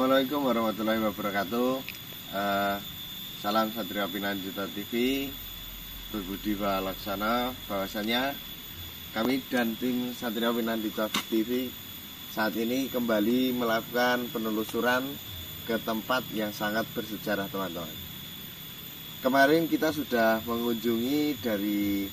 Assalamualaikum warahmatullahi wabarakatuh. Eh, Salam Satria Pinanjuta TV, berbudi laksana. Bahwasanya kami dan tim Satria Pinanjuta TV saat ini kembali melakukan penelusuran ke tempat yang sangat bersejarah, teman-teman. Kemarin kita sudah mengunjungi dari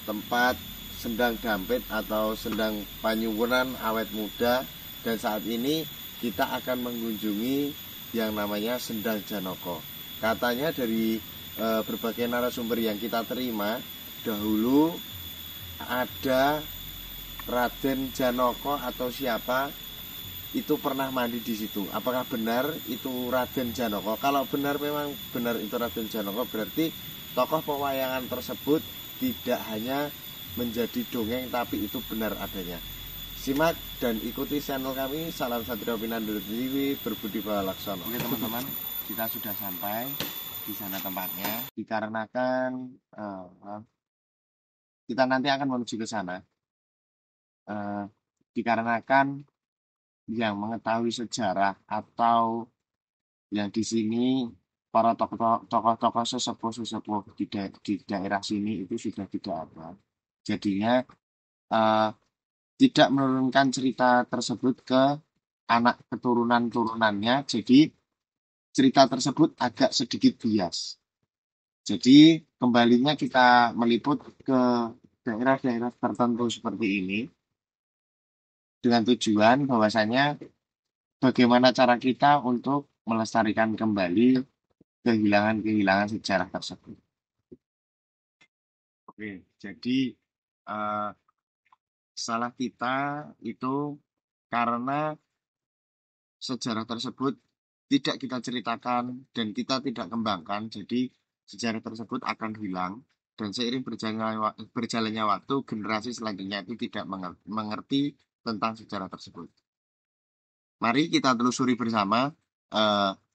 tempat Sendang Dampit atau Sendang Panyuwunan Awet Muda, dan saat ini kita akan mengunjungi yang namanya Sendang Janoko. Katanya dari berbagai narasumber yang kita terima, dahulu ada Raden Janoko atau siapa itu pernah mandi di situ. Apakah benar itu Raden Janoko? Kalau benar, memang benar itu Raden Janoko, berarti tokoh pewayangan tersebut tidak hanya menjadi dongeng, tapi itu benar adanya. Simak dan ikuti channel kami Salam Satria Pinanjuta TV, berbudi laksana. Oke teman-teman, kita sudah sampai di sana tempatnya. Dikarenakan kita nanti akan menuju ke sana. Dikarenakan yang mengetahui sejarah atau yang di sini para tokoh-tokoh sesepuh di daerah sini itu sudah tidak ada. Jadinya tidak menurunkan cerita tersebut ke anak keturunan-turunannya. Jadi cerita tersebut agak sedikit bias. Jadi kembalinya kita meliput ke daerah-daerah tertentu seperti ini dengan tujuan bahwasanya bagaimana cara kita untuk melestarikan kembali kehilangan-kehilangan sejarah tersebut. Oke, jadi salah kita itu karena sejarah tersebut tidak kita ceritakan dan kita tidak kembangkan, jadi sejarah tersebut akan hilang, dan seiring berjalannya waktu, generasi selanjutnya itu tidak mengerti tentang sejarah tersebut. Mari kita telusuri bersama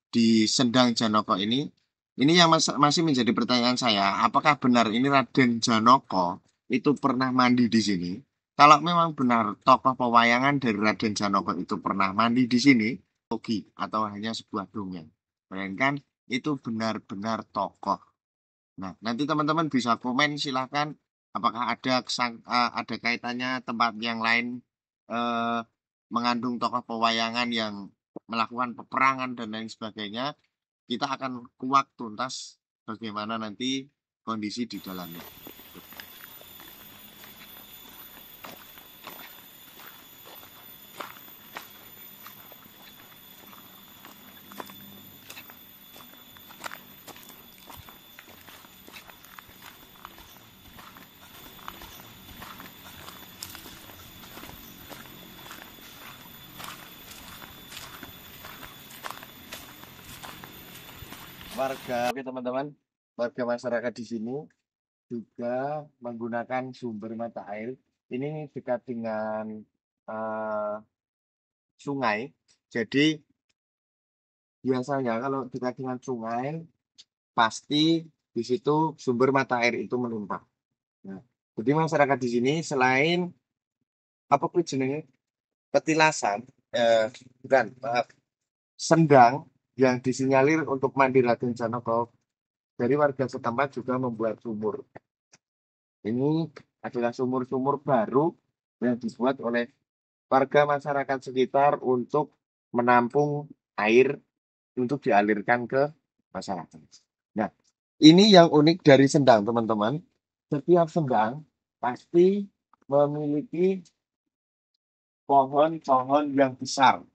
di Sendang Janoko ini. Ini yang masih menjadi pertanyaan saya, apakah benar ini Raden Janoko itu pernah mandi di sini? Kalau memang benar tokoh pewayangan dari Raden Janoko itu pernah mandi di sini, logi atau hanya sebuah dongeng, melainkan itu benar-benar tokoh. Nah, nanti teman-teman bisa komen, silahkan apakah ada kaitannya tempat yang lain mengandung tokoh pewayangan yang melakukan peperangan dan lain sebagainya. Kita akan kuak tuntas bagaimana nanti kondisi di dalamnya. Oke teman-teman, warga masyarakat di sini juga menggunakan sumber mata air. Ini dekat dengan sungai. Jadi biasanya kalau dekat dengan sungai, pasti di situ sumber mata air itu melimpah. Nah, jadi masyarakat di sini selain apa jenenge petilasan, bukan, maaf, sendang yang disinyalir untuk mandi Raden Janoko, dari warga setempat juga membuat sumur. Ini adalah sumur-sumur baru yang dibuat oleh warga masyarakat sekitar untuk menampung air untuk dialirkan ke masyarakat. Nah, ini yang unik dari Sendang, teman-teman. Setiap Sendang pasti memiliki pohon-pohon yang besar.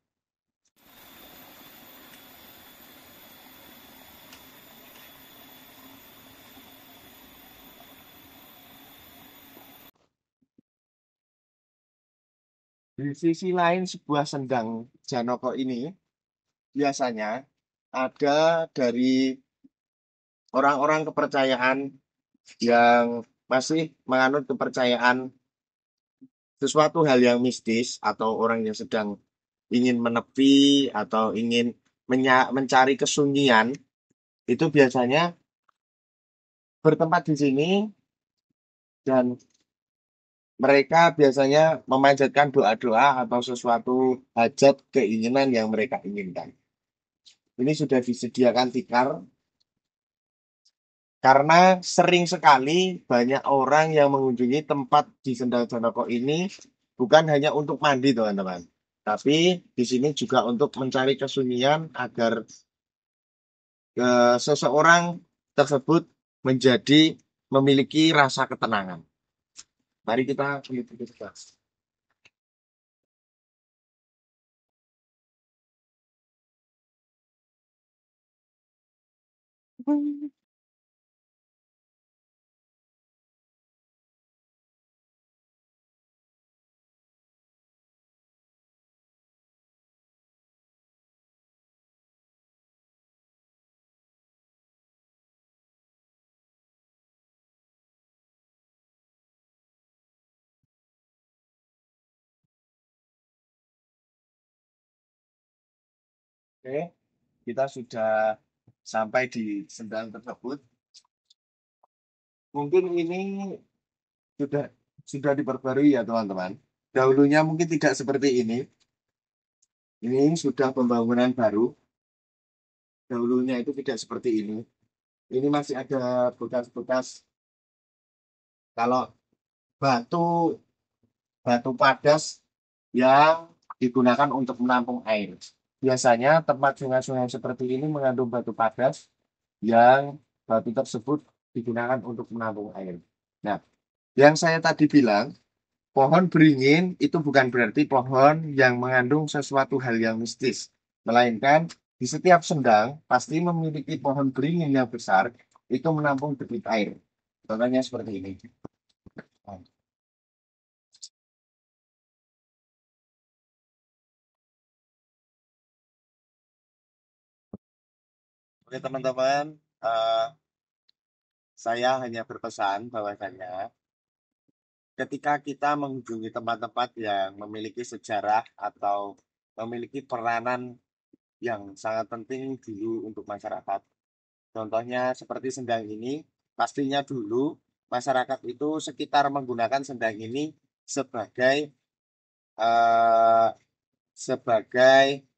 Di sisi lain sebuah Sendang Janoko ini biasanya ada dari orang-orang kepercayaan yang masih menganut kepercayaan sesuatu hal yang mistis, atau orang yang sedang ingin menepi atau ingin mencari kesunyian, itu biasanya bertempat di sini dan mereka biasanya memanjatkan doa-doa atau sesuatu hajat keinginan yang mereka inginkan. Ini sudah disediakan tikar karena sering sekali banyak orang yang mengunjungi tempat di Sendang Janoko ini bukan hanya untuk mandi, teman-teman. Tapi di sini juga untuk mencari kesunyian agar seseorang tersebut menjadi memiliki rasa ketenangan. Mari kita mengikuti kelas. Oke, kita sudah sampai di sendang tersebut. Mungkin ini sudah sudah diperbarui ya, teman-teman. Dahulunya mungkin tidak seperti ini. Ini sudah pembangunan baru. Dahulunya itu tidak seperti ini. Ini masih ada bekas-bekas kalau batu batu padas yang digunakan untuk menampung air. Biasanya tempat sungai-sungai seperti ini mengandung batu padas yang batu tersebut digunakan untuk menampung air. Nah, yang saya tadi bilang, pohon beringin itu bukan berarti pohon yang mengandung sesuatu hal yang mistis, melainkan di setiap sendang pasti memiliki pohon beringin yang besar itu menampung debit air. Contohnya seperti ini. Oke teman-teman, eh, saya hanya berpesan bahwasanya ketika kita mengunjungi tempat-tempat yang memiliki sejarah atau memiliki peranan yang sangat penting dulu untuk masyarakat. Contohnya seperti Sendang ini, pastinya dulu masyarakat itu sekitar menggunakan Sendang ini sebagai eh, sebagai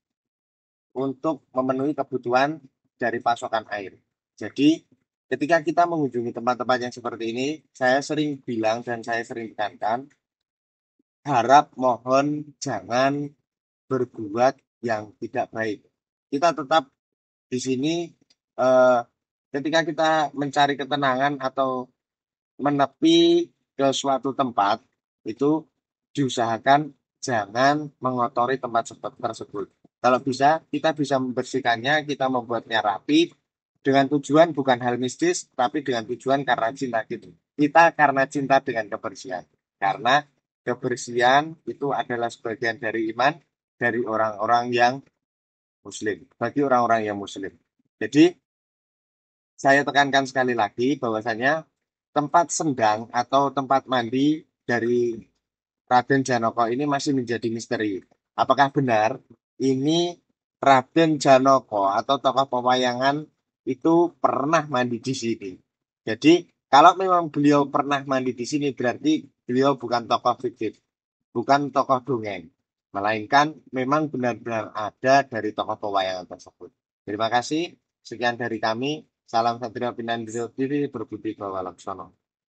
untuk memenuhi kebutuhan dari pasokan air. Jadi, ketika kita mengunjungi tempat-tempat yang seperti ini, saya sering bilang dan saya sering tekankan, harap mohon jangan berbuat yang tidak baik. Kita tetap di sini eh, ketika kita mencari ketenangan atau menepi ke suatu tempat itu diusahakan jangan mengotori tempat tersebut. Kalau bisa, kita bisa membersihkannya, kita membuatnya rapi dengan tujuan bukan hal mistis, tapi dengan tujuan karena cinta gitu. Kita karena cinta dengan kebersihan. Karena kebersihan itu adalah sebagian dari iman dari orang-orang yang muslim, bagi orang-orang yang muslim. Jadi, saya tekankan sekali lagi bahwasanya tempat sendang atau tempat mandi dari Raden Janoko ini masih menjadi misteri. Apakah benar ini Raden Janoko atau tokoh pewayangan itu pernah mandi di sini? Jadi, kalau memang beliau pernah mandi di sini, berarti beliau bukan tokoh fiktif, bukan tokoh dongeng, melainkan memang benar-benar ada dari tokoh pewayangan tersebut. Terima kasih. Sekian dari kami. Salam Satria Pinandro TV berbudi bahwa Laksono.